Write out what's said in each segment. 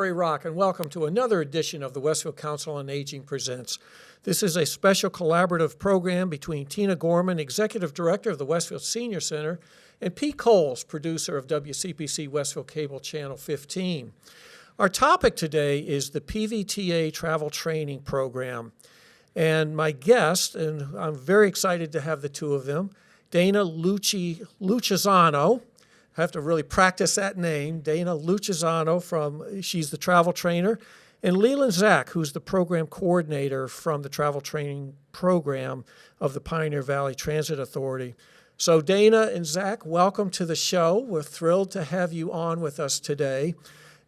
Ray Rock, and welcome to another edition of the Westfield Council on Aging Presents. This is a special collaborative program between Tina Gorman, Executive Director of the Westfield Senior Center, and Pete Coles, producer of WCPC Westfield Cable Channel 15. Our topic today is the PVTA Travel Training Program. And my guest, and I'm very excited to have the two of them, Dana Luciano. I have to really practice that name. Dana Luciano she's the travel trainer, and Leland Zach, who's the program coordinator from the travel training program of the Pioneer Valley Transit Authority. So Dana and Zach, welcome to the show. We're thrilled to have you on with us today.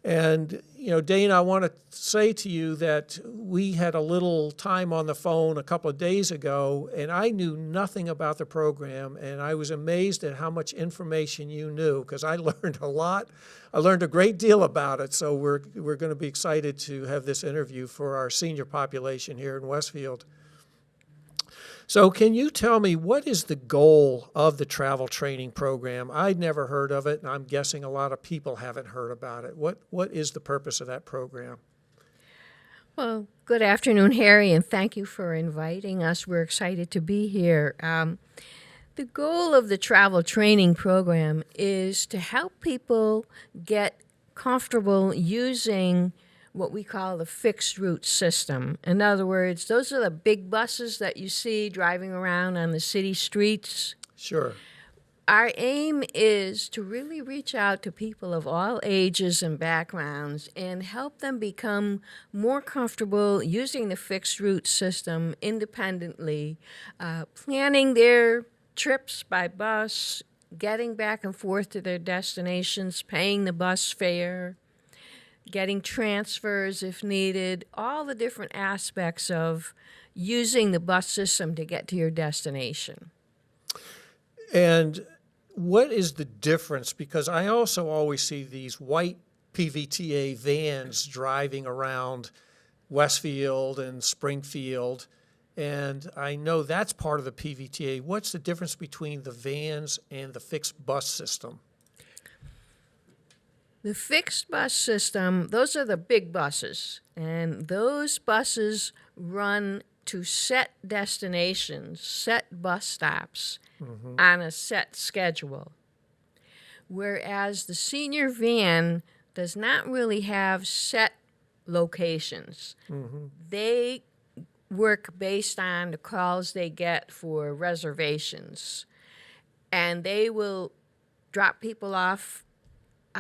And, Dana, I want to say to you that we had a little time on the phone a couple of days ago, and I knew nothing about the program, and I was amazed at how much information you knew, because I learned a lot. I learned a great deal about it, so we're going to be excited to have this interview for our senior population here in Westfield. So can you tell me, what is the goal of the travel training program? I'd never heard of it, and I'm guessing a lot of people haven't heard about it. What is the purpose of that program? Well, good afternoon, Harry, and thank you for inviting us. We're excited to be here. The goal of the travel training program is to help people get comfortable using what we call the fixed route system. In other words, those are the big buses that you see driving around on the city streets. Sure. Our aim is to really reach out to people of all ages and backgrounds and help them become more comfortable using the fixed route system independently, planning their trips by bus, getting back and forth to their destinations, paying the bus fare, getting transfers if needed, all the different aspects of using the bus system to get to your destination. And what is the difference? Because I also always see these white PVTA vans driving around Westfield and Springfield, and I know that's part of the PVTA. What's the difference between the vans and the fixed bus system? The fixed bus system, those are the big buses, and those buses run to set destinations, set bus stops on a set schedule. Whereas the senior van does not really have set locations. They work based on the calls they get for reservations, and they will drop people off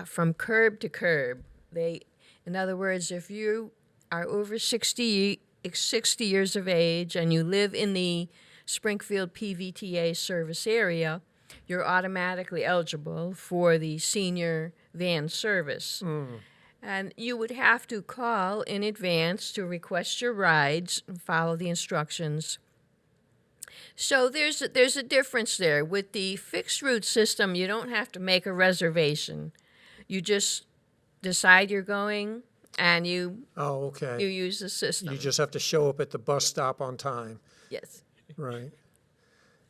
from curb to curb. In other words, if you are over 60 years of age and you live in the Springfield PVTA service area, you're automatically eligible for the senior van service. And you would have to call in advance to request your rides and follow the instructions. So there's a difference there. With the fixed route system, you don't have to make a reservation. You just decide you're going, and you use the system. You just have to show up at the bus stop on time. Yes. Right.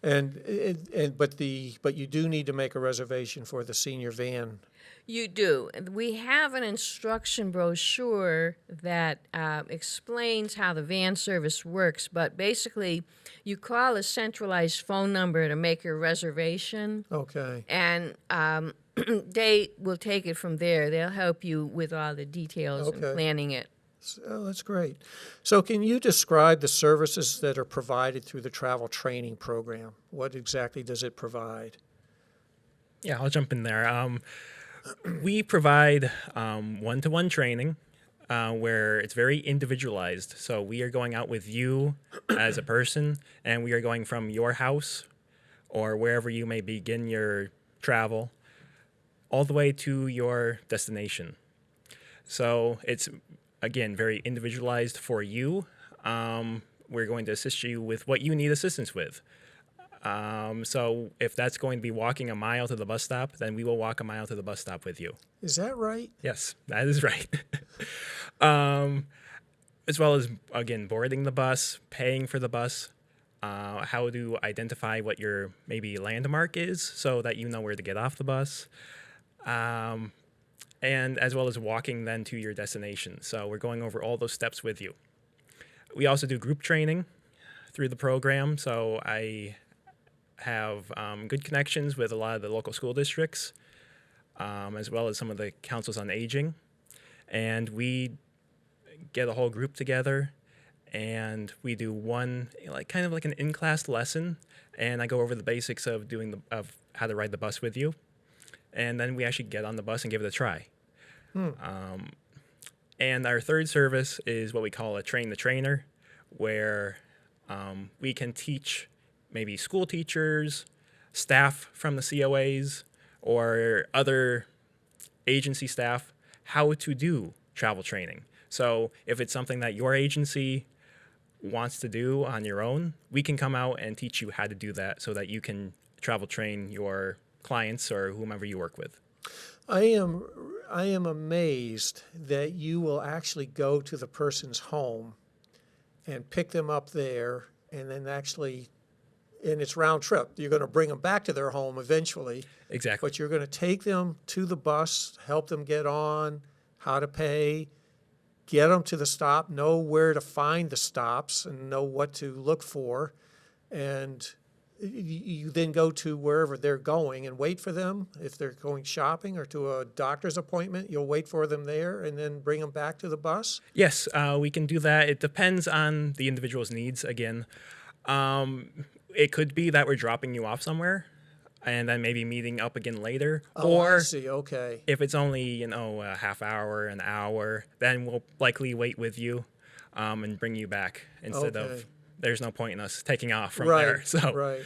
But you do need to make a reservation for the senior van. You do. We have an instruction brochure that explains how the van service works, but basically you call a centralized phone number to make your reservation. Okay. And they will take it from there. They'll help you with all the details and planning it. Oh, that's great. So can you describe the services that are provided through the travel training program? What exactly does it provide? Yeah, I'll jump in there. We provide one-to-one training where it's very individualized. So we are going out with you as a person, and we are going from your house or wherever you may begin your travel all the way to your destination. So it's, again, very individualized for you. We're going to assist you with what you need assistance with. So if that's going to be walking a mile to the bus stop, then we will walk a mile to the bus stop with you. Is that right? Yes, that is right. As well as, again, boarding the bus, paying for the bus, how to identify what your maybe landmark is so that you know where to get off the bus. and as well as walking then to your destination. So we're going over all those steps with you. We also do group training through the program. So I have good connections with a lot of the local school districts, as well as some of the councils on aging. And we get a whole group together and we do one, kind of like an in-class lesson. And I go over the basics of of how to ride the bus with you. And then we actually get on the bus and give it a try. And our third service is what we call a train the trainer, where we can teach maybe school teachers, staff from the COAs, or other agency staff how to do travel training. So if it's something that your agency wants to do on your own, we can come out and teach you how to do that so that you can travel train your clients or whomever you work with. I am amazed that you will actually go to the person's home and pick them up there, and then and it's round trip. You're going to bring them back to their home eventually. Exactly. But you're going to take them to the bus, help them get on, how to pay, get them to the stop, know where to find the stops and know what to look for. And you then go to wherever they're going and wait for them. If they're going shopping or to a doctor's appointment, you'll wait for them there and then bring them back to the bus? Yes, we can do that. It depends on the individual's needs again. It could be that we're dropping you off somewhere and then maybe meeting up again later. Oh, or I see. Okay. if it's only, a half hour, an hour, then we'll likely wait with you and bring you back instead Okay. of there's no point in us taking off from Right. there. So, Right.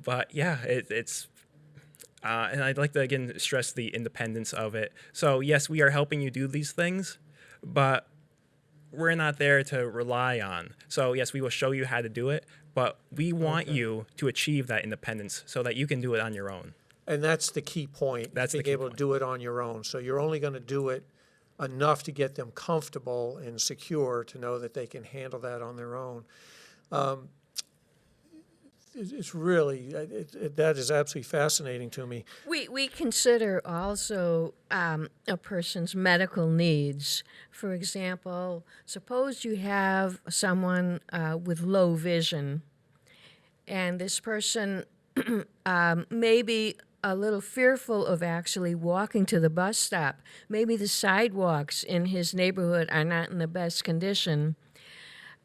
but yeah, it's and I'd like to again stress the independence of it. So yes, we are helping you do these things, but we're not there to rely on. So yes, we will show you how to do it, but we want you to achieve that independence so that you can do it on your own. And that's the key point. That's the being key able point. to do it on your own. So you're only going to do it enough to get them comfortable and secure to know that they can handle that on their own. It's really, that is absolutely fascinating to me. We consider also a person's medical needs. For example, suppose you have someone with low vision, and this person may be a little fearful of actually walking to the bus stop. Maybe the sidewalks in his neighborhood are not in the best condition.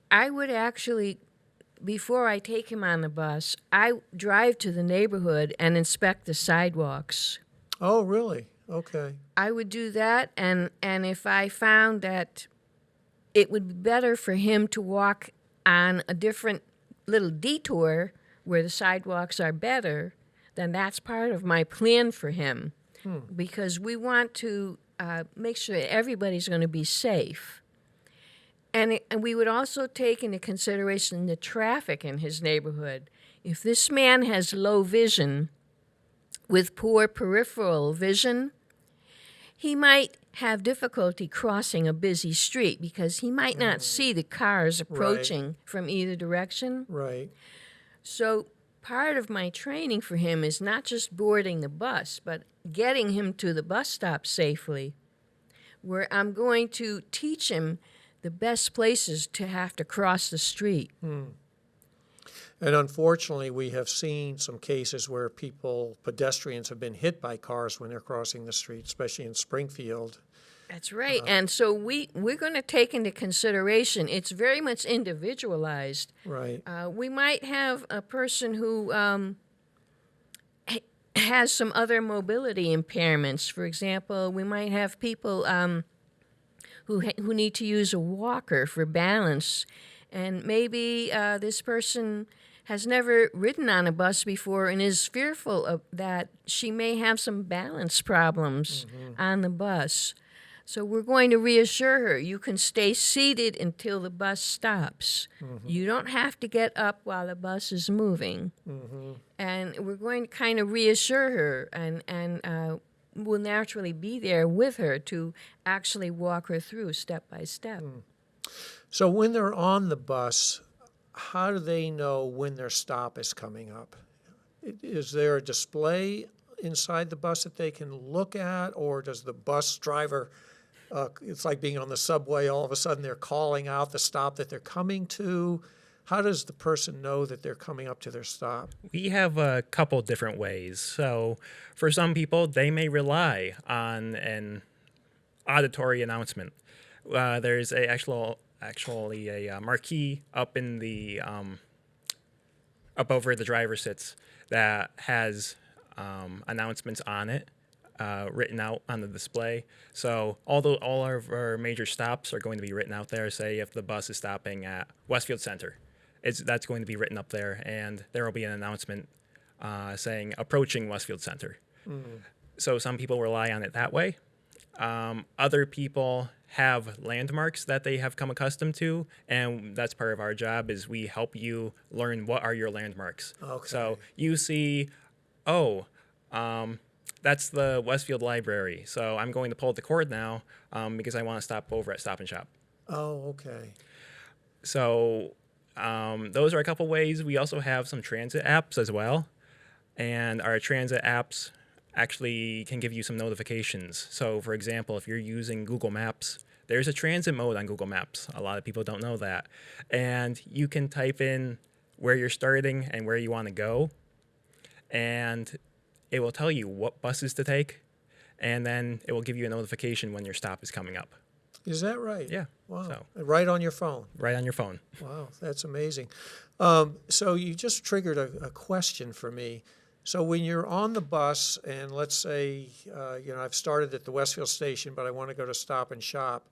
I would actually, before I take him on the bus, I drive to the neighborhood and inspect the sidewalks. Oh, really? Okay. I would do that, and if I found that it would be better for him to walk on a different little detour where the sidewalks are better, then that's part of my plan for him. Because we want to make sure that everybody's going to be safe. And we would also take into consideration the traffic in his neighborhood. If this man has low vision with poor peripheral vision, he might have difficulty crossing a busy street because he might not see the cars approaching from either direction. Right. So part of my training for him is not just boarding the bus, but getting him to the bus stop safely, where I'm going to teach him the best places to have to cross the street. And unfortunately, we have seen some cases where pedestrians have been hit by cars when they're crossing the street, especially in Springfield. That's right. And so we're going to take into consideration, it's very much individualized. Right. We might have a person who has some other mobility impairments. For example, we might have people who need to use a walker for balance. And maybe this person has never ridden on a bus before and is fearful of that she may have some balance problems on the bus. So we're going to reassure her, you can stay seated until the bus stops. You don't have to get up while the bus is moving. And we're going to kind of reassure her, and we'll naturally be there with her to actually walk her through step by step. So when they're on the bus, how do they know when their stop is coming up? Is there a display inside the bus that they can look at, or does the bus driver, it's like being on the subway, all of a sudden they're calling out the stop that they're coming to? How does the person know that they're coming up to their stop? We have a couple different ways. So for some people, they may rely on an auditory announcement. There's actually a marquee up in the up over the driver sits that has announcements on it, written out on the display. So all of our major stops are going to be written out there. Say if the bus is stopping at Westfield Center, that's going to be written up there, and there will be an announcement saying approaching Westfield Center. So some people rely on it that way. Other people have landmarks that they have come accustomed to, and that's part of our job is we help you learn what are your landmarks. Okay. So you see, that's the Westfield Library, so I'm going to pull the cord now because I want to stop over at Stop and Shop. Oh, okay. So those are a couple ways. We also have some transit apps as well, and our transit apps actually can give you some notifications. So for example, if you're using Google Maps, there's a transit mode on Google Maps. A lot of people don't know that. And you can type in where you're starting and where you want to go, and it will tell you what buses to take, and then it will give you a notification when your stop is coming up. Is that right? Yeah. Wow. So Right on your phone. right on your phone. Wow, that's amazing. So you just triggered a question for me. So when you're on the bus, and let's say, I've started at the Westfield station, but I want to go to Stop and Shop,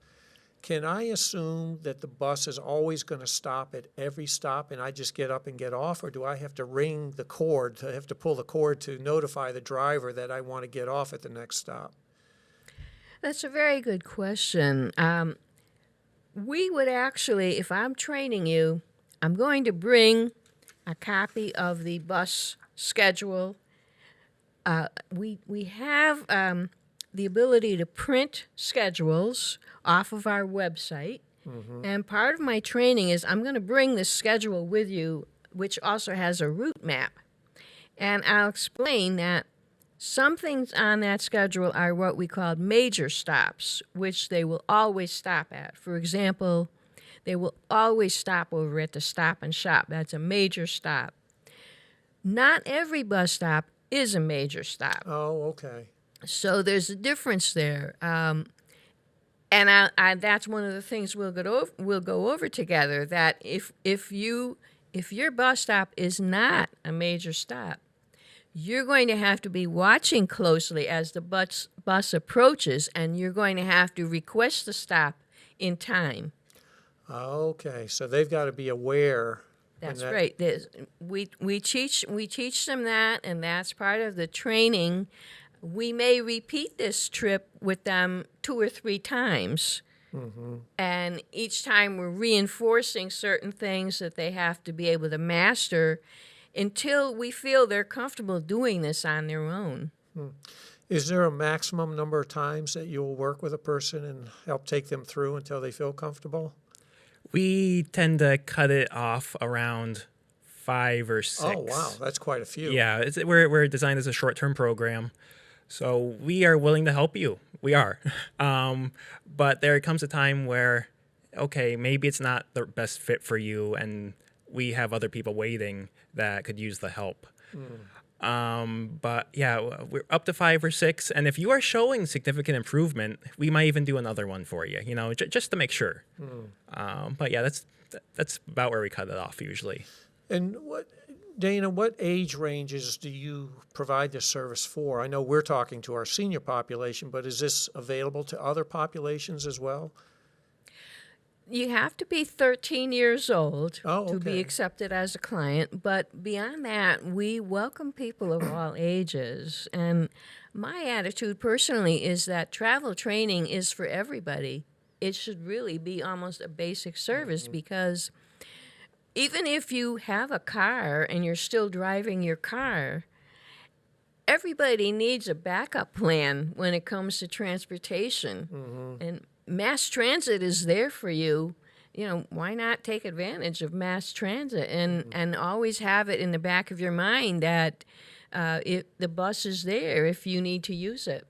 can I assume that the bus is always going to stop at every stop and I just get up and get off, or do I have to ring the cord, to have to pull the cord to notify the driver that I want to get off at the next stop? That's a very good question. We would actually, if I'm training you, I'm going to bring a copy of the bus schedule. We have the ability to print schedules off of our website. And part of my training is I'm going to bring this schedule with you, which also has a route map. And I'll explain that some things on that schedule are what we call major stops, which they will always stop at. For example, they will always stop over at the Stop and Shop. That's a major stop. Not every bus stop is a major stop. Oh, okay. So there's a difference there. And that's one of the things we'll go over together, that if your bus stop is not a major stop, you're going to have to be watching closely as the bus approaches, and you're going to have to request the stop in time. Okay, so they've got to be aware. That's right. We teach them that, and that's part of the training. We may repeat this trip with them 2 or 3 times. And each time we're reinforcing certain things that they have to be able to master until we feel they're comfortable doing this on their own. Is there a maximum number of times that you'll work with a person and help take them through until they feel comfortable? We tend to cut it off around 5 or 6. Oh, wow, that's quite a few. Yeah, we're designed as a short-term program, so we are willing to help you. We are. But there comes a time where, okay, maybe it's not the best fit for you, and we have other people waiting that could use the help. But yeah, we're up to 5 or 6, and if you are showing significant improvement, we might even do another one for you, just to make sure. But yeah, that's about where we cut it off usually. And Dana, what age ranges do you provide this service for? I know we're talking to our senior population, but is this available to other populations as well? You have to be 13 years old to be okay. accepted as a client, but beyond that, we welcome people of all ages. And my attitude personally is that travel training is for everybody. It should really be almost a basic service because even if you have a car and you're still driving your car, everybody needs a backup plan when it comes to transportation. And mass transit is there for you. Why not take advantage of mass transit and always have it in the back of your mind that the bus is there if you need to use it.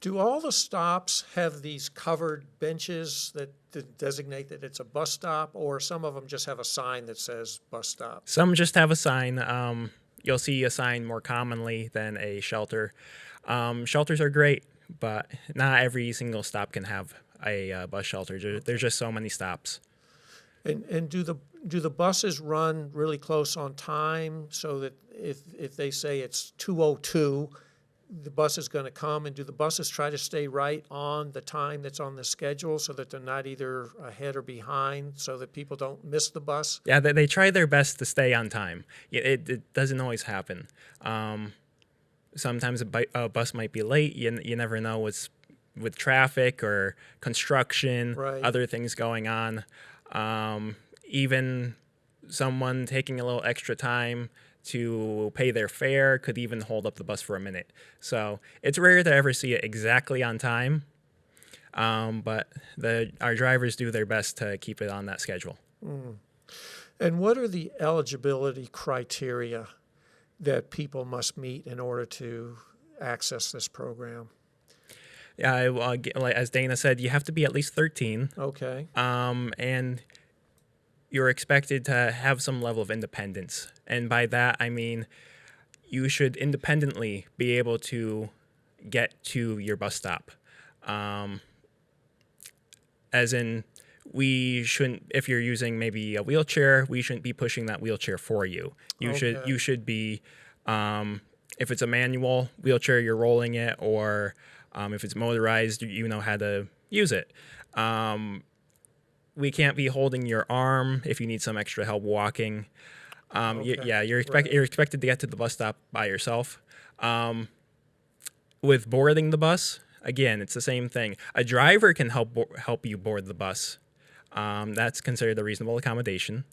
Do all the stops have these covered benches that designate that it's a bus stop, or some of them just have a sign that says bus stop? Some just have a sign. You'll see a sign more commonly than a shelter. Shelters are great, but not every single stop can have a bus shelter. There's just so many stops. And do the buses run really close on time so that if they say it's 2:02, the bus is going to come, and do the buses try to stay right on the time that's on the schedule so that they're not either ahead or behind so that people don't miss the bus? Yeah, they try their best to stay on time. It doesn't always happen. Sometimes a bus might be late. You never know what's with traffic or construction, Right. other things going on. Even someone taking a little extra time to pay their fare could even hold up the bus for a minute. So it's rare to ever see it exactly on time, but our drivers do their best to keep it on that schedule. And what are the eligibility criteria that people must meet in order to access this program? Yeah, like as Dana said, you have to be at least 13, Okay. and you're expected to have some level of independence. And by that, I mean you should independently be able to get to your bus stop. As in, we shouldn't, if you're using maybe a wheelchair, we shouldn't be pushing that wheelchair for you. You should be, if it's a manual wheelchair, you're rolling it, or if it's motorized, you know how to use it. We can't be holding your arm if you need some extra help walking. You're expected to get to the bus stop by yourself. With boarding the bus, again, it's the same thing. A driver can help you board the bus. That's considered a reasonable accommodation,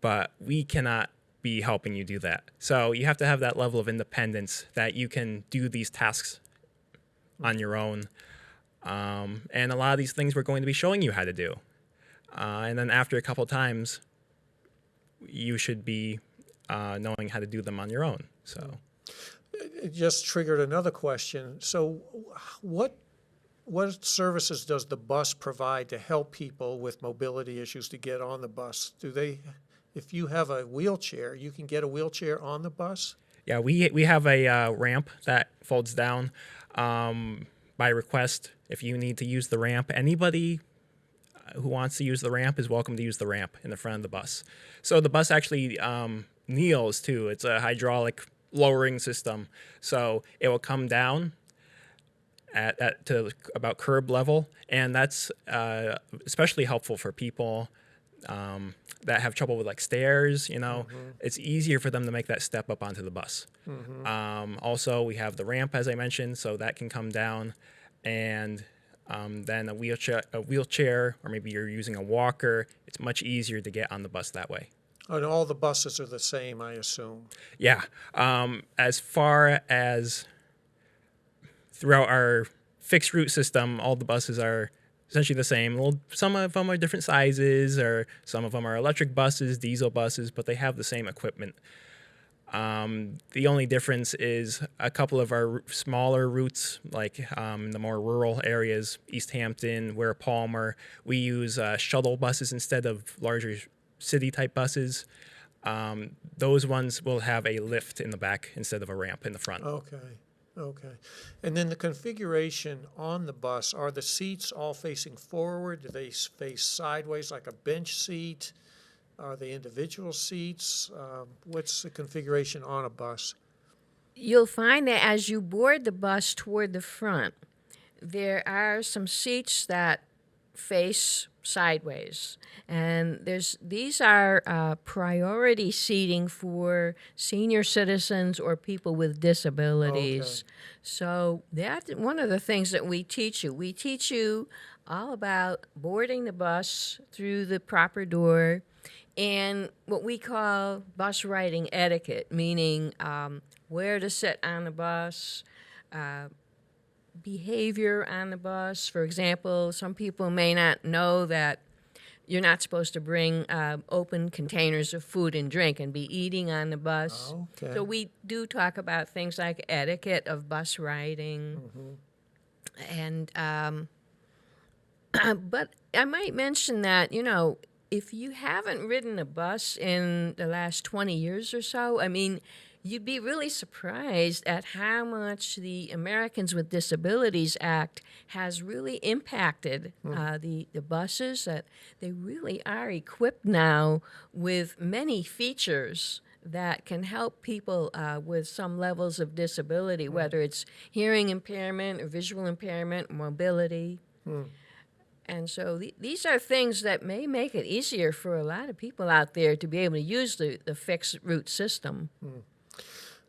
but we cannot be helping you do that. So you have to have that level of independence that you can do these tasks on your own. And a lot of these things we're going to be showing you how to do. And then after a couple times, you should be knowing how to do them on your own. So It just triggered another question. So what services does the bus provide to help people with mobility issues to get on the bus? If you have a wheelchair, you can get a wheelchair on the bus? yeah, we have a ramp that folds down by request. If you need to use the ramp, anybody who wants to use the ramp is welcome to use the ramp in the front of the bus. So the bus actually kneels too. It's a hydraulic lowering system. So it will come down to about curb level, and that's especially helpful for people that have trouble with like stairs. It's easier for them to make that step up onto the bus. Also, we have the ramp, as I mentioned, so that can come down, and then a wheelchair, or maybe you're using a walker. It's much easier to get on the bus that way. And all the buses are the same, I assume. Yeah. As far as throughout our fixed route system, all the buses are essentially the same. Well, some of them are different sizes, or some of them are electric buses, diesel buses, but they have the same equipment. The only difference is a couple of our smaller routes, like in the more rural areas, East Hampton, Ware Palmer, we use shuttle buses instead of larger city-type buses. Those ones will have a lift in the back instead of a ramp in the front. Okay. And then the configuration on the bus, are the seats all facing forward? Do they face sideways like a bench seat? Are they individual seats? What's the configuration on a bus? You'll find that as you board the bus toward the front, there are some seats that face sideways, and these are priority seating for senior citizens or people with disabilities. Okay. So that's one of the things that we teach you. We teach you all about boarding the bus through the proper door, and what we call bus riding etiquette, meaning where to sit on the bus, behavior on the bus. For example, some people may not know that you're not supposed to bring open containers of food and drink and be eating on the bus. Okay. So we do talk about things like etiquette of bus riding. And but I might mention that, if you haven't ridden a bus in the last 20 years or so, I mean, you'd be really surprised at how much the Americans with Disabilities Act has really impacted the buses, that they really are equipped now with many features that can help people with some levels of disability, whether it's hearing impairment or visual impairment, mobility. And so these are things that may make it easier for a lot of people out there to be able to use the fixed route system.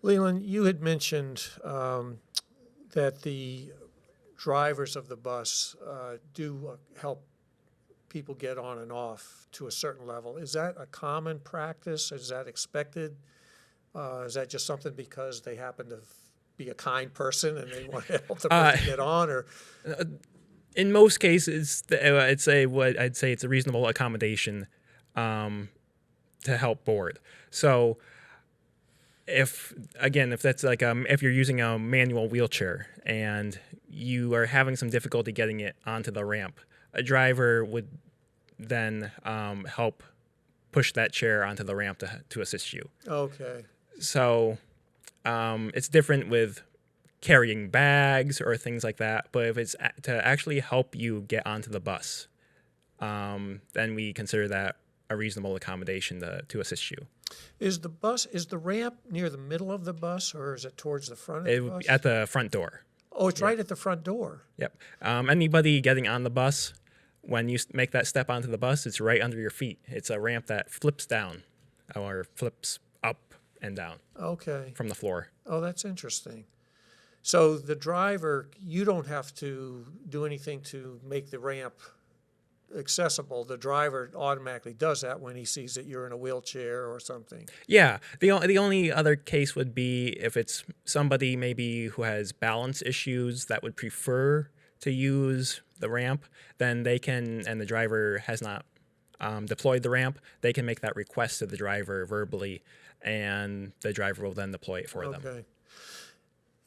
Leland, you had mentioned that the drivers of the bus do help people get on and off to a certain level. Is that a common practice? Is that expected? Is that just something because they happen to be a kind person and they want to help the person get on? Or In most cases, I'd say it's a reasonable accommodation to help board. So if that's like if you're using a manual wheelchair and you are having some difficulty getting it onto the ramp, a driver would then help push that chair onto the ramp to assist you. okay. So it's different with carrying bags or things like that. But if it's to actually help you get onto the bus, then we consider that a reasonable accommodation to assist you. Is the ramp near the middle of the bus, or is it towards the front of the bus? At the front door. Oh, it's right at the front door. Yep. Anybody getting on the bus, when you make that step onto the bus, it's right under your feet. It's a ramp that flips down or flips up and down Okay. from the floor. Oh, that's interesting. So the driver, you don't have to do anything to make the ramp accessible. The driver automatically does that when he sees that you're in a wheelchair or something. Yeah. The only other case would be if it's somebody maybe who has balance issues that would prefer to use the ramp, then they can, and the driver has not deployed the ramp, they can make that request to the driver verbally, and the driver will then deploy it for them. Okay.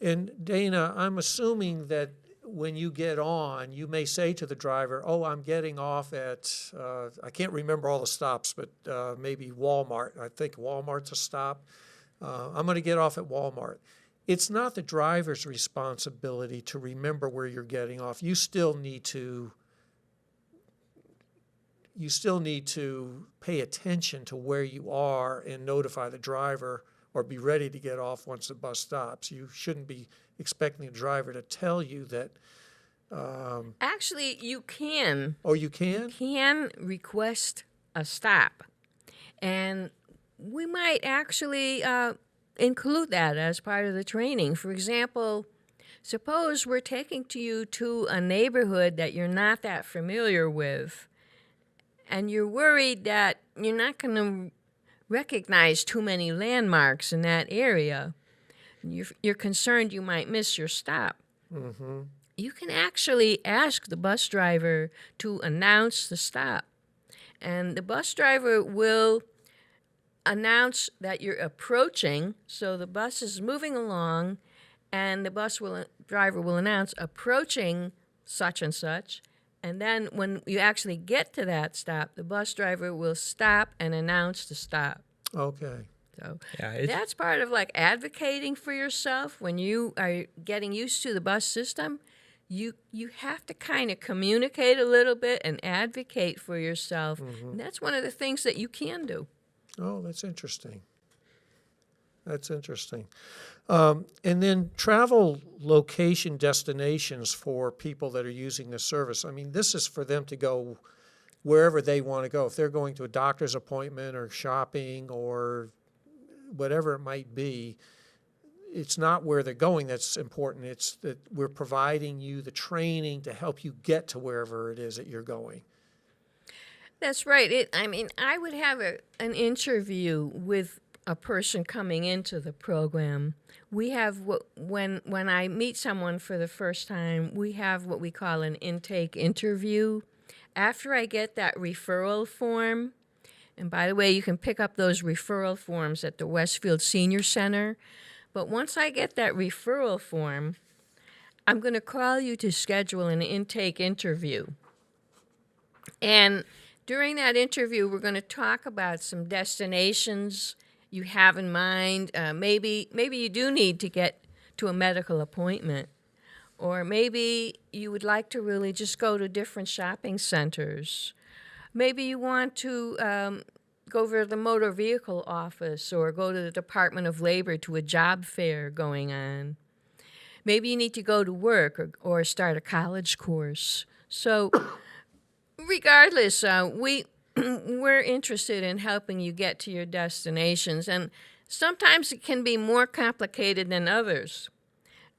And Dana, I'm assuming that when you get on, you may say to the driver, oh, I'm getting off at, I can't remember all the stops, but maybe Walmart. I think Walmart's a stop. I'm going to get off at Walmart. It's not the driver's responsibility to remember where you're getting off. You still need to pay attention to where you are and notify the driver or be ready to get off once the bus stops. You shouldn't be expecting the driver to tell you that. Actually, you can. Oh, you can? Can request a stop. And we might actually include that as part of the training. For example, suppose we're taking you to a neighborhood that you're not that familiar with, and you're worried that you're not going to recognize too many landmarks in that area. You're concerned you might miss your stop. Mm-hmm. You can actually ask the bus driver to announce the stop. And the bus driver will announce that you're approaching, so the bus is moving along, and the driver will announce approaching such and such. And then when you actually get to that stop, the bus driver will stop and announce the stop. Okay. So Yeah, that's part of like advocating for yourself. When you are getting used to the bus system, you have to kind of communicate a little bit and advocate for yourself. Mm-hmm. And that's one of the things that you can do. Oh, that's interesting. That's interesting. And then travel location destinations for people that are using this service. I mean, this is for them to go wherever they want to go. If they're going to a doctor's appointment or shopping or whatever it might be, it's not where they're going that's important. It's that we're providing you the training to help you get to wherever it is that you're going. That's right. I would have an interview with a person coming into the program. We have when I meet someone for the first time, we have what we call an intake interview, after I get that referral form, and by the way, you can pick up those referral forms at the Westfield Senior Center. But once I get that referral form, I'm going to call you to schedule an intake interview. And during that interview, we're going to talk about some destinations you have in mind. Maybe you do need to get to a medical appointment. Or maybe you would like to really just go to different shopping centers. Maybe you want to go over to the motor vehicle office or go to the Department of Labor to a job fair going on. Maybe you need to go to work or start a college course. So regardless, we're interested in helping you get to your destinations. And sometimes it can be more complicated than others.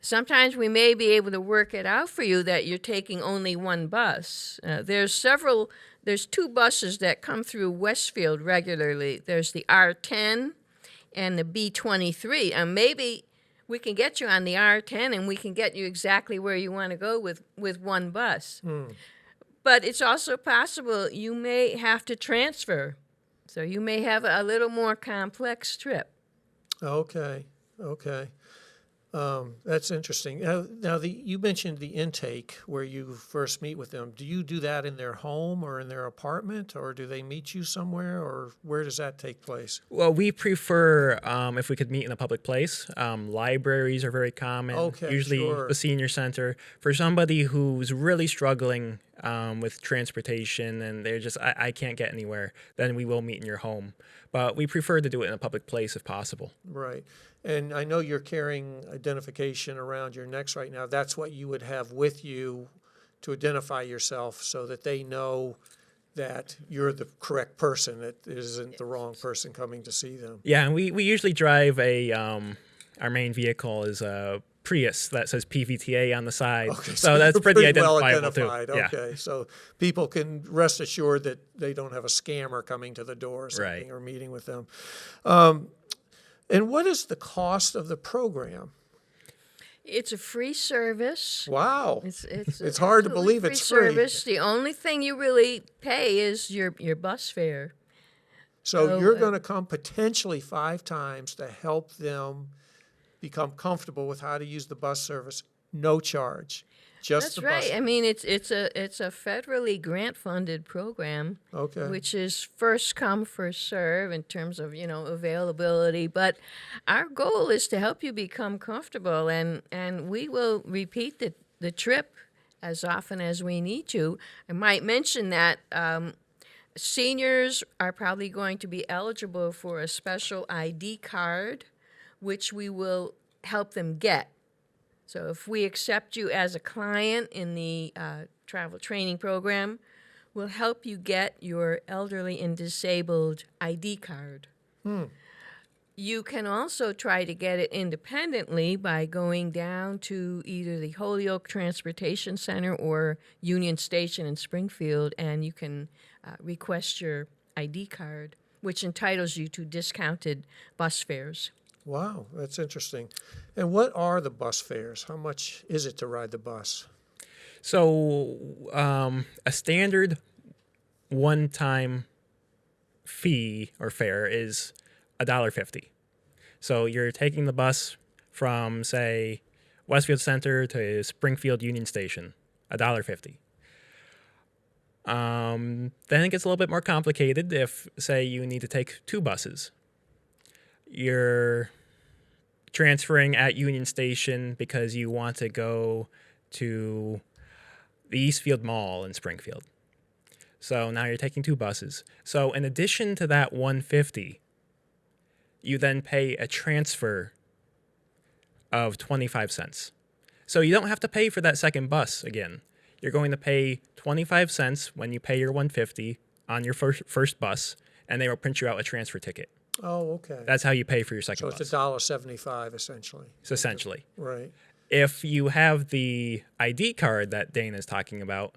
Sometimes we may be able to work it out for you that you're taking only one bus. There's 2 buses that come through Westfield regularly. There's the R10 and the B23. Maybe we can get you on the R10 and we can get you exactly where you want to go with one bus. But it's also possible you may have to transfer. So you may have a little more complex trip. Okay. That's interesting. Now you mentioned the intake where you first meet with them. Do you do that in their home or in their apartment, or do they meet you somewhere, or where does that take place? Well, we prefer if we could meet in a public place. Libraries are very common. Okay, usually sure. the senior center. For somebody who's really struggling with transportation and they're just, I can't get anywhere, then we will meet in your home. But we prefer to do it in a public place if possible. Right. And I know you're carrying identification around your necks right now. That's what you would have with you to identify yourself so that they know that you're the correct person, that it isn't the wrong person coming to see them. Yeah, and we usually drive our main vehicle is a Prius that says PVTA on the side. Okay, so that's you're pretty well identifiable identified. too. Yeah. Okay, so people can rest assured that they don't have a scammer coming to the door or something, Right. or meeting with them. And what is the cost of the program? It's a free service. Wow. It's hard to absolutely believe it's free. Service. The only thing you really pay is your bus fare. So you're going to come potentially 5 times to help them become comfortable with how to use the bus service, no charge, just That's the right. bus. I mean, it's a federally grant-funded program, Okay. which is first come, first serve in terms of availability. But our goal is to help you become comfortable, and we will repeat the trip as often as we need to. I might mention that seniors are probably going to be eligible for a special ID card, which we will help them get. So if we accept you as a client in the travel training program, we'll help you get your elderly and disabled ID card. You can also try to get it independently by going down to either the Holyoke Transportation Center or Union Station in Springfield, and you can request your ID card, which entitles you to discounted bus fares. Wow, that's interesting. And what are the bus fares? How much is it to ride the bus? So a standard one-time fee or fare is $1.50. So you're taking the bus from, say, Westfield Center to Springfield Union Station, $1.50. Then it gets a little bit more complicated if, say, you need to take 2 buses. You're transferring at Union Station because you want to go to the Eastfield Mall in Springfield. So now you're taking 2 buses. So in addition to that $1.50, you then pay a transfer of 25 cents. So you don't have to pay for that second bus again. You're going to pay 25 cents when you pay your $1.50 on your first bus, and they will print you out a transfer ticket. Oh, okay. That's how you pay for your second So bus. it's $1.75 essentially. So essentially. Right. If you have the ID card that Dana is talking about,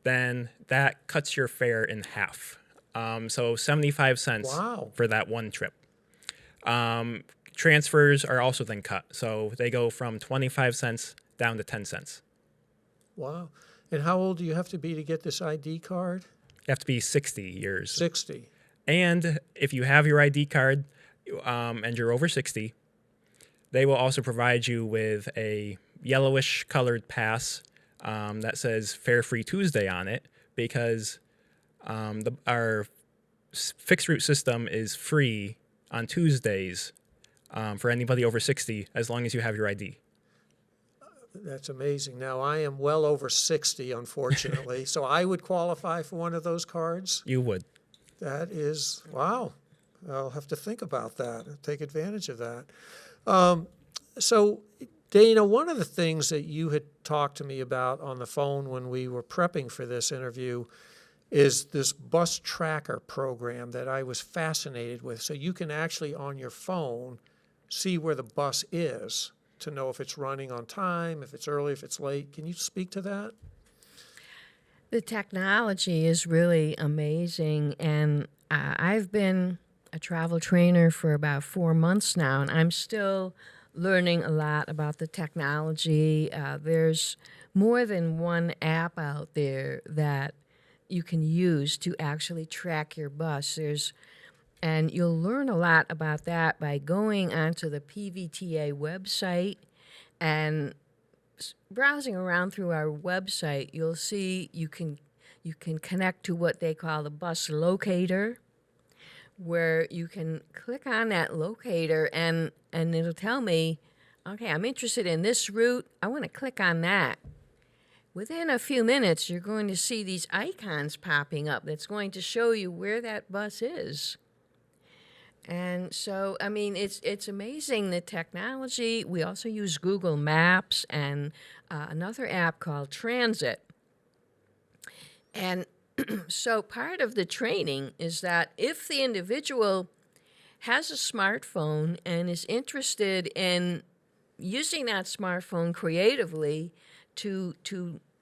then that cuts your fare in half. So 75 cents Wow. for that one trip. Transfers are also then cut. So they go from 25 cents down to 10 cents. Wow. And how old do you have to be to get this ID card? You have to be 60 years. 60. And if you have your ID card and you're over 60, they will also provide you with a yellowish colored pass that says Fare Free Tuesday on it, because our fixed route system is free on Tuesdays for anybody over 60 as long as you have your ID. That's amazing. Now, I am well over 60, unfortunately, so I would qualify for one of those cards. You would. That is, wow. I'll have to think about that, take advantage of that. So, Dana, one of the things that you had talked to me about on the phone when we were prepping for this interview is this bus tracker program that I was fascinated with. So you can actually, on your phone, see where the bus is to know if it's running on time, if it's early, if it's late. Can you speak to that? The technology is really amazing, and I've been a travel trainer for about 4 months now, and I'm still learning a lot about the technology. There's more than one app out there that you can use to actually track your bus. And you'll learn a lot about that by going onto the PVTA website and browsing around through our website. You'll see you can connect to what they call the bus locator, where you can click on that locator and it'll tell me, okay, I'm interested in this route. I want to click on that. Within a few minutes, you're going to see these icons popping up that's going to show you where that bus is. And so, I mean, it's amazing, the technology. We also use Google Maps and another app called Transit. And so part of the training is that if the individual has a smartphone and is interested in using that smartphone creatively to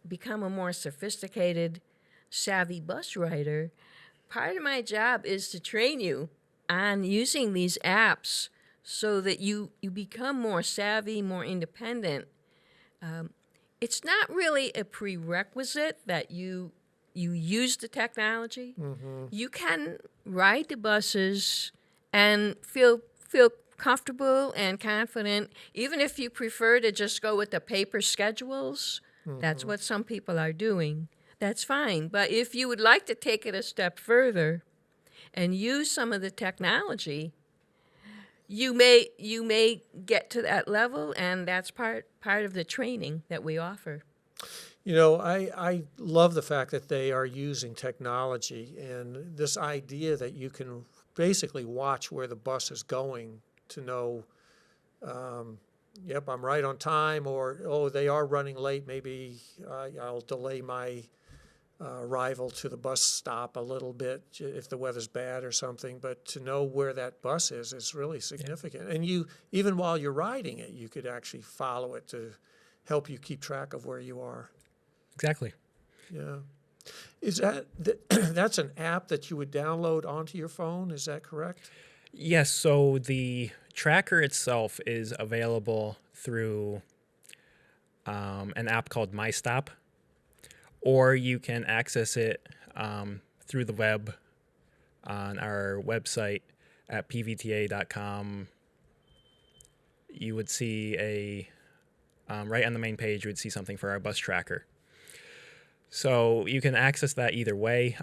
become a more sophisticated, savvy bus rider, part of my job is to train you on using these apps so that you become more savvy, more independent. It's not really a prerequisite that you use the technology. Mm-hmm. You can ride the buses and feel comfortable and confident, even if you prefer to just go with the paper schedules. Mm-hmm. That's what some people are doing. That's fine. But if you would like to take it a step further and use some of the technology, you may get to that level, and that's part of the training that we offer. You know, I love the fact that they are using technology and this idea that you can basically watch where the bus is going to know, yep, I'm right on time, or, oh, they are running late, maybe I'll delay my arrival to the bus stop a little bit if the weather's bad or something. But to know where that bus is really significant. Yeah. And you, even while you're riding it, you could actually follow it to help you keep track of where you are. Exactly. Yeah. Is that's an app that you would download onto your phone? Is that correct? Yes. So the tracker itself is available through an app called MyStop, or you can access it through the web on our website at pvta.com. You would see right on the main page, you would see something for our bus tracker. So you can access that either way.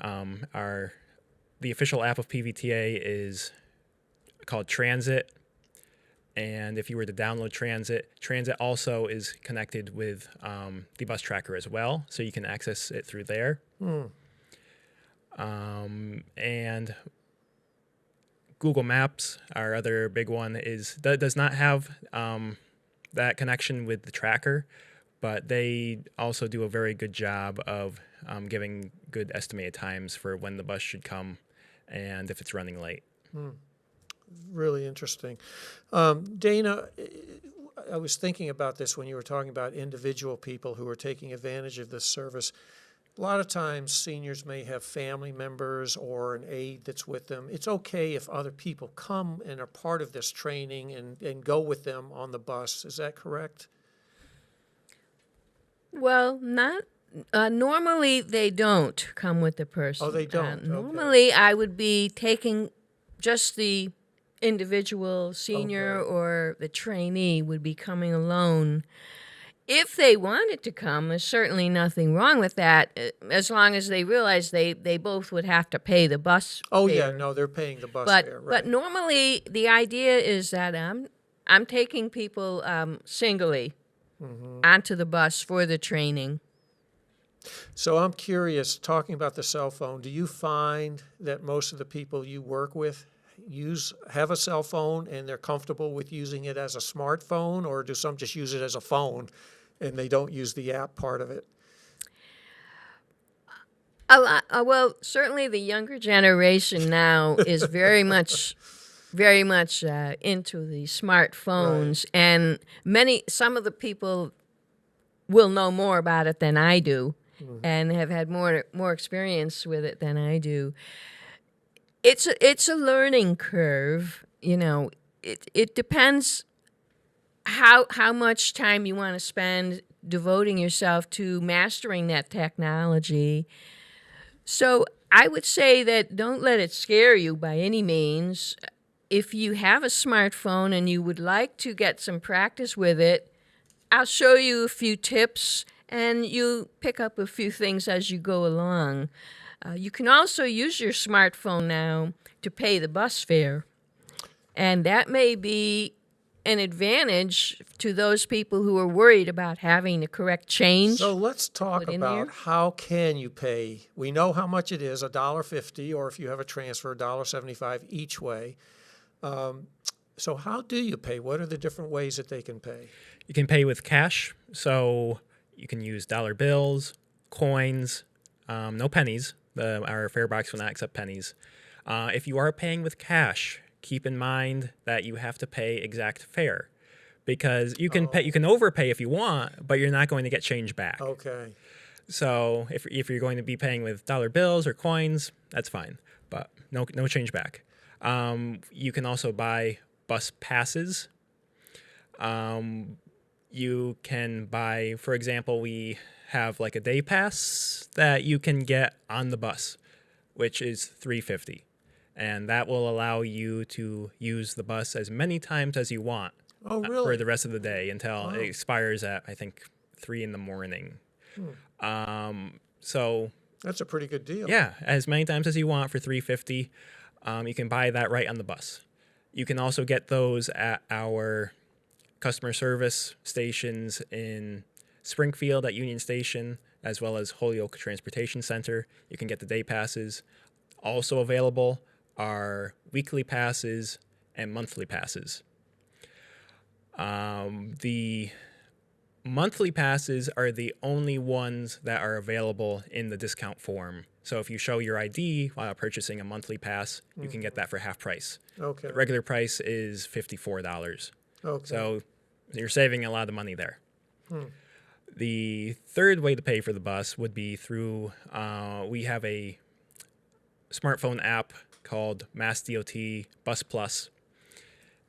The official app of PVTA is called Transit. And if you were to download Transit also is connected with the bus tracker as well. So you can access it through there. And Google Maps, our other big one, does not have that connection with the tracker, but they also do a very good job of giving good estimated times for when the bus should come and if it's running late. Really interesting. Dana, I was thinking about this when you were talking about individual people who are taking advantage of this service. A lot of times seniors may have family members or an aide that's with them. It's okay if other people come and are part of this training and go with them on the bus. Is that correct? Well, not Normally, they don't come with the person. Oh, they don't? Okay. Normally, I would be taking just the individual senior Okay. or the trainee would be coming alone. If they wanted to come, there's certainly nothing wrong with that, as long as they realize they both would have to pay the bus Oh, fare. yeah, no, they're paying the bus But fare, right. but normally the idea is that I'm taking people singly onto the bus for the training. So I'm curious, talking about the cell phone, do you find that most of the people you work with have a cell phone and they're comfortable with using it as a smartphone, or do some just use it as a phone and they don't use the app part of it? A lot. Well, certainly the younger generation now is very much into the smartphones, and some of the people will know more about it than I do, and have had more experience with it than I do. It's a learning curve, you know. It depends how much time you want to spend devoting yourself to mastering that technology. So I would say that don't let it scare you by any means. If you have a smartphone and you would like to get some practice with it, I'll show you a few tips and you pick up a few things as you go along. You can also use your smartphone now to pay the bus fare, and that may be an advantage to those people who are worried about having the correct change. So let's talk put in about there. how can you pay. We know how much it is, $1.50, or if you have a transfer, $1.75 each way. So how do you pay? What are the different ways that they can pay? You can pay with cash, so you can use dollar bills, coins, no pennies. Our fare box will not accept pennies. If you are paying with cash, keep in mind that you have to pay exact fare, because you can pay, you can overpay if you want, but you're not going to get change back. Okay. So if you're going to be paying with dollar bills or coins, that's fine, but no change back. You can also buy bus passes. You can buy, for example, we have like a day pass that you can get on the bus, which is $3.50, and that will allow you to use the bus as many times as you want. Oh, For really? the rest of the day until it expires at, I think, 3 in the morning. So That's a pretty good deal. yeah, as many times as you want for $3.50. You can buy that right on the bus. You can also get those at our customer service stations in Springfield at Union Station, as well as Holyoke Transportation Center. You can get the day passes. Also available are weekly passes and monthly passes. The monthly passes are the only ones that are available in the discount form. So if you show your ID while purchasing a monthly pass, you can get that for half price. Okay. The regular price is $54. Okay. So you're saving a lot of money there. The third way to pay for the bus would be through, we have a smartphone app called MassDOT Bus Plus.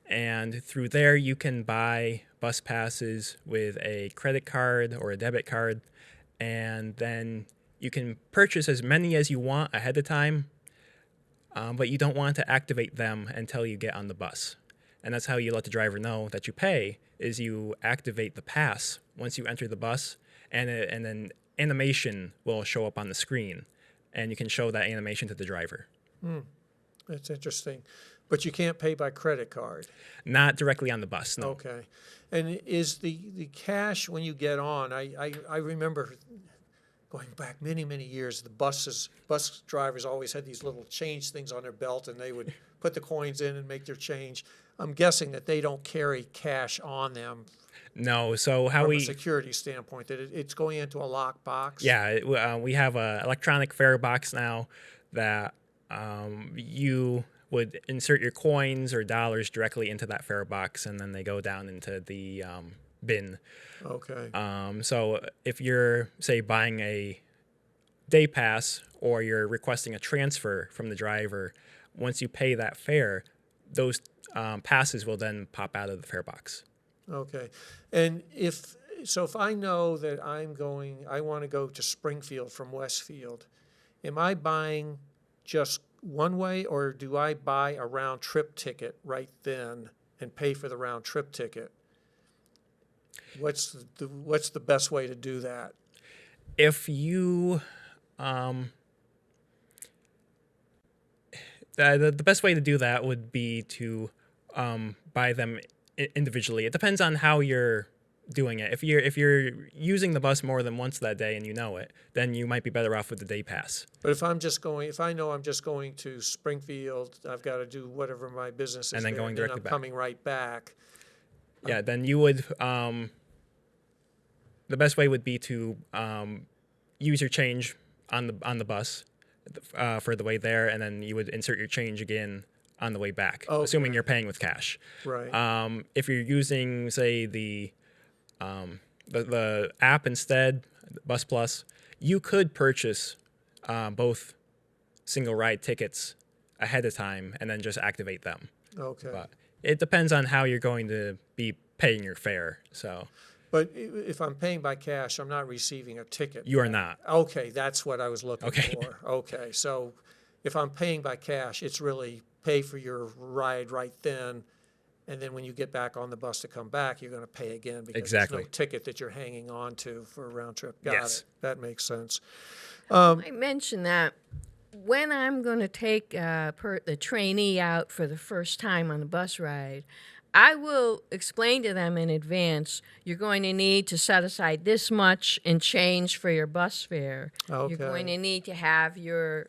And through there, you can buy bus passes with a credit card or a debit card. And then you can purchase as many as you want ahead of time, but you don't want to activate them until you get on the bus. And that's how you let the driver know that you pay, is you activate the pass once you enter the bus, and then animation will show up on the screen, and you can show that animation to the driver. That's interesting. But you can't pay by credit card. Not directly on the bus, no. Okay. And is the cash when you get on, I remember going back many, many years, the bus drivers always had these little change things on their belt, and they would put the coins in and make their change. I'm guessing that they don't carry cash on them No, so how from we... a security standpoint, that it's going into a lock box. Yeah, we have a electronic fare box now that you would insert your coins or dollars directly into that fare box, and then they go down into the bin. Okay. So if you're, say, buying a day pass or you're requesting a transfer from the driver, once you pay that fare, those passes will then pop out of the fare box. Okay. And if so if I know that I want to go to Springfield from Westfield, am I buying just one way, or do I buy a round trip ticket right then and pay for the round trip ticket? What's the best way to do that? If you, the best way to do that would be to buy them individually. It depends on how you're doing it. If you're using the bus more than once that day and you know it, then you might be better off with the day pass. But if I know I'm just going to Springfield, I've got to do whatever my business is And then there, going and directly I'm back. coming right back. Yeah, then you would. The best way would be to use your change on the bus for the way there, and then you would insert your change again on the way back, Okay. assuming you're paying with cash. Right. If you're using, say, the app instead, Bus Plus, you could purchase both single ride tickets ahead of time and then just activate them. Okay. But it depends on how you're going to be paying your fare. So But if I'm paying by cash, I'm not receiving a ticket. you are not. Okay, that's what I was looking Okay. for. Okay, so if I'm paying by cash, it's really pay for your ride right then, and then when you get back on the bus to come back, you're going to pay again because Exactly. there's no ticket that you're hanging on to for a round trip. Got Yes. it. That makes sense. I mentioned that when I'm going to take the trainee out for the first time on the bus ride, I will explain to them in advance, you're going to need to set aside this much in change for your bus fare. Okay. You're going to need to have your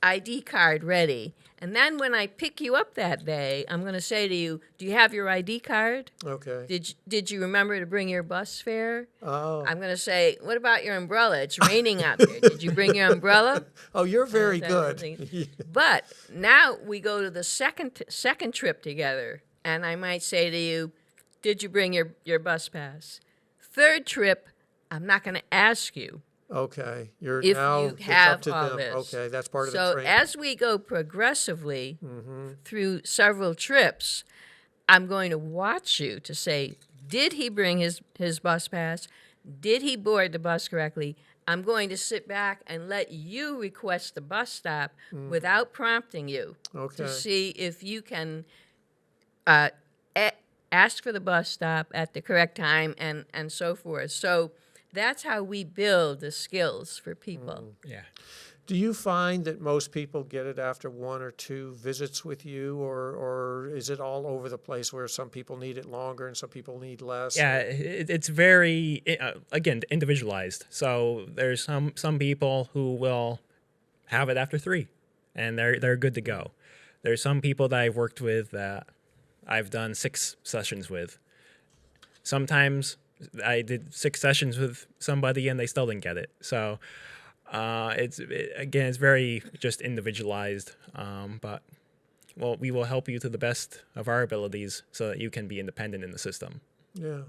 ID card ready. And then when I pick you up that day, I'm going to say to you, do you have your ID card? Okay. Did you remember to bring your bus fare? Oh. I'm going to say, what about your umbrella? It's raining out there. Did you bring your umbrella? Oh, you're very that good. thing. But now we go to the second trip together, and I might say to you, did you bring your bus pass? Third trip, I'm not going to ask you Okay. You're if now you it's have up to all them. this. Okay, that's part of the So training. as we go progressively through several trips, I'm going to watch you to say, did he bring his bus pass? Did he board the bus correctly? I'm going to sit back and let you request the bus stop without prompting you Okay. to see if you can ask for the bus stop at the correct time and so forth. So that's how we build the skills for people. Yeah. Do you find that most people get it after one or two visits with you, or is it all over the place where some people need it longer and some people need less? Yeah, it's very again individualized. So there's some people who will have it after 3, and they're good to go. There's some people that I've worked with that I've done 6 sessions with. Sometimes I did 6 sessions with somebody and they still didn't get it. So it's very just individualized. But well, we will help you to the best of our abilities so that you can be independent in the system. Yeah,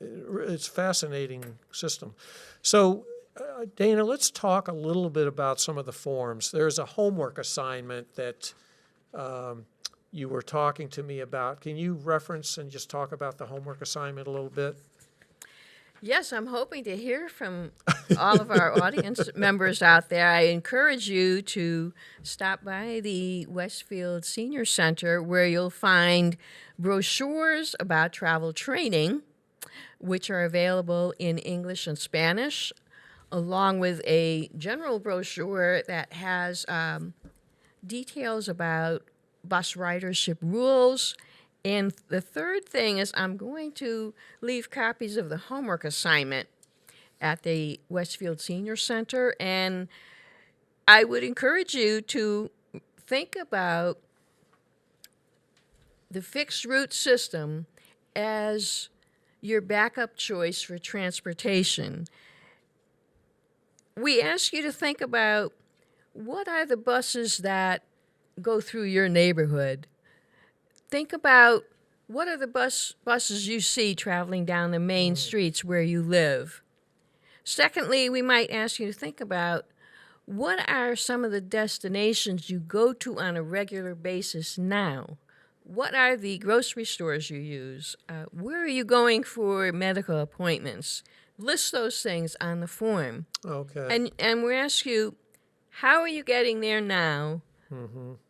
it's a fascinating system. So, Dana, let's talk a little bit about some of the forms. There's a homework assignment that you were talking to me about. Can you reference and just talk about the homework assignment a little bit? Yes, I'm hoping to hear from all of our audience members out there. I encourage you to stop by the Westfield Senior Center, where you'll find brochures about travel training, which are available in English and Spanish, along with a general brochure that has details about bus ridership rules. And the third thing is I'm going to leave copies of the homework assignment at the Westfield Senior Center. And I would encourage you to think about the fixed route system as your backup choice for transportation. We ask you to think about what are the buses that go through your neighborhood. Think about what are the buses you see traveling down the main streets where you live. Secondly, we might ask you to think about what are some of the destinations you go to on a regular basis now. what are the grocery stores you use? Where are you going for medical appointments? List those things on the form. Okay. And we ask you, how are you getting there now?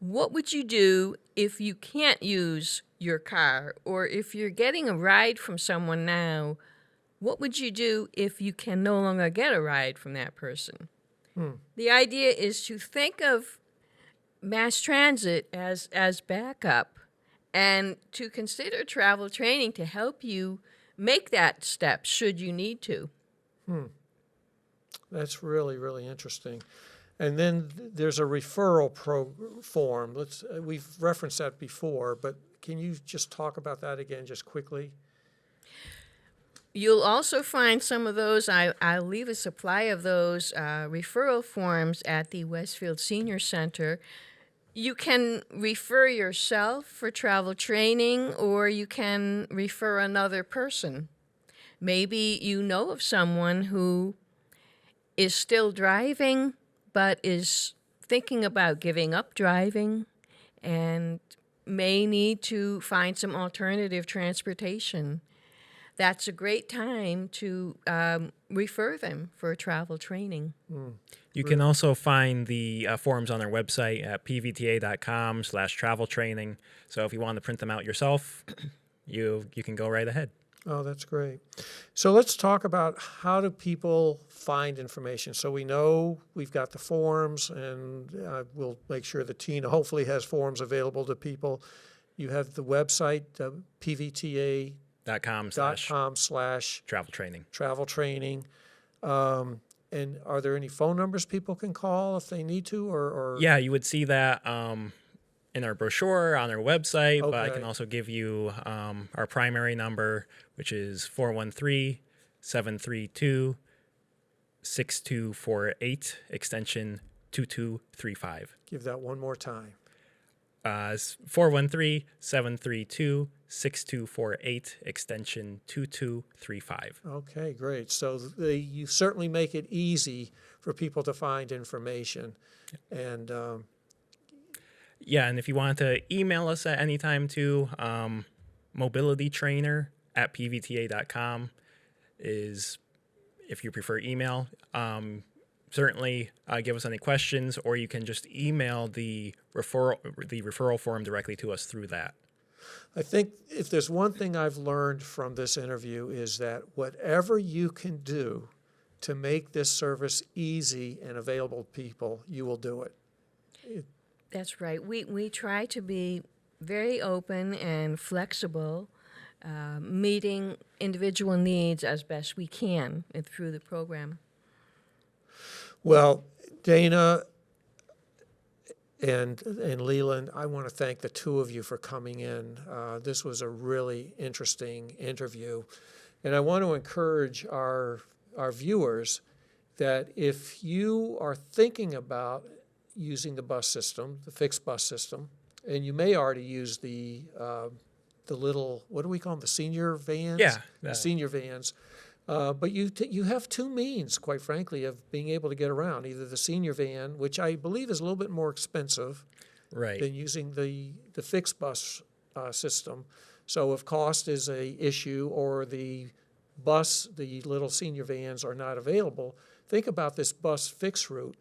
What would you do if you can't use your car? Or if you're getting a ride from someone now, what would you do if you can no longer get a ride from that person? The idea is to think of mass transit as backup and to consider travel training to help you make that step should you need to. That's really, really interesting. And then there's a referral form. We've referenced that before, but can you just talk about that again just quickly? You'll also find some of those. I'll leave a supply of those referral forms at the Westfield Senior Center. You can refer yourself for travel training, or you can refer another person. Maybe you know of someone who is still driving but is thinking about giving up driving and may need to find some alternative transportation. That's a great time to refer them for travel training. You can also find the forms on our website at pvta.com/travel training. So if you want to print them out yourself, you can go right ahead. Oh, that's great. So let's talk about how do people find information. So we know we've got the forms, and we'll make sure that Tina hopefully has forms available to people. You have the website, pvta.com/travel training. And are there any phone numbers people can call if they need to, or? Yeah, you would see that in our brochure on our website, but I Okay. can also give you our primary number, which is 413-732-6248, extension 2235. Give that one more time. 413-732-6248, extension 2235. Okay, great. So you certainly make it easy for people to find information. And Yeah, and if you want to email us at any time too, mobilitytrainer@pvta.com is, if you prefer email. Certainly give us any questions, or you can just email the referral form directly to us through that. I think if there's one thing I've learned from this interview is that whatever you can do to make this service easy and available to people, you will do it. That's right. We try to be very open and flexible, meeting individual needs as best we can through the program. Well, Dana and Leland, I want to thank the two of you for coming in. This was a really interesting interview. And I want to encourage our viewers that if you are thinking about using the bus system, the fixed bus system, and you may already use the little, what do we call them, the senior vans? Yeah. The senior vans. But you have two means, quite frankly, of being able to get around. Either the senior van, which I believe is a little bit more expensive Right. than using the fixed bus system. So if cost is a issue or the little senior vans are not available, think about this bus fixed route.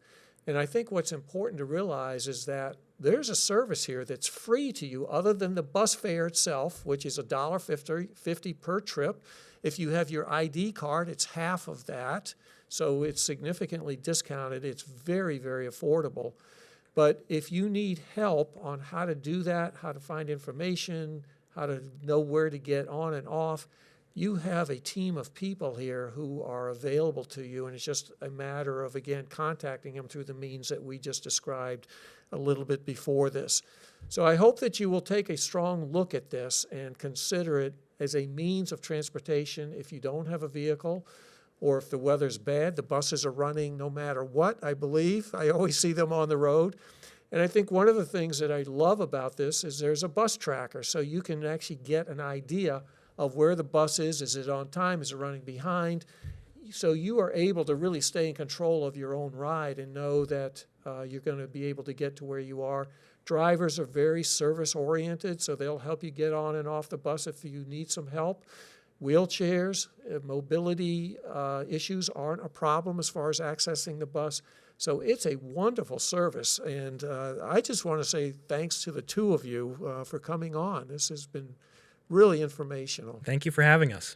And I think what's important to realize is that there's a service here that's free to you other than the bus fare itself, which is $1.50 per trip. If you have your ID card, it's half of that. So it's significantly discounted. It's very, very affordable. But if you need help on how to do that, how to find information, how to know where to get on and off, you have a team of people here who are available to you, and it's just a matter of, again, contacting them through the means that we just described a little bit before this. So I hope that you will take a strong look at this and consider it as a means of transportation if you don't have a vehicle, or if the weather's bad. The buses are running no matter what, I believe. I always see them on the road. And I think one of the things that I love about this is there's a bus tracker, so you can actually get an idea of where the bus is. Is it on time? Is it running behind? so you are able to really stay in control of your own ride and know that you're going to be able to get to where you are. Drivers are very service-oriented, so they'll help you get on and off the bus if you need some help. Wheelchairs, mobility issues aren't a problem as far as accessing the bus. So it's a wonderful service, and I just want to say thanks to the two of you for coming on. This has been really informational. Thank you for having us.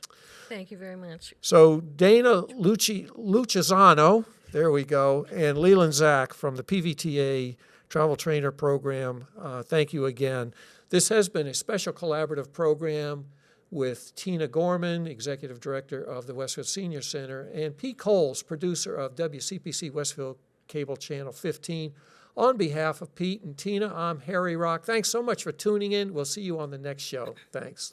Thank you very much. So Dana Luciano, there we go, and Leland Zach from the PVTA Travel Trainer Program, thank you again. This has been a special collaborative program with Tina Gorman, Executive Director of the Westfield Senior Center, and Pete Coles, producer of WCPC Westfield Cable Channel 15. On behalf of Pete and Tina, I'm Harry Rock. Thanks so much for tuning in. We'll see you on the next show. Thanks.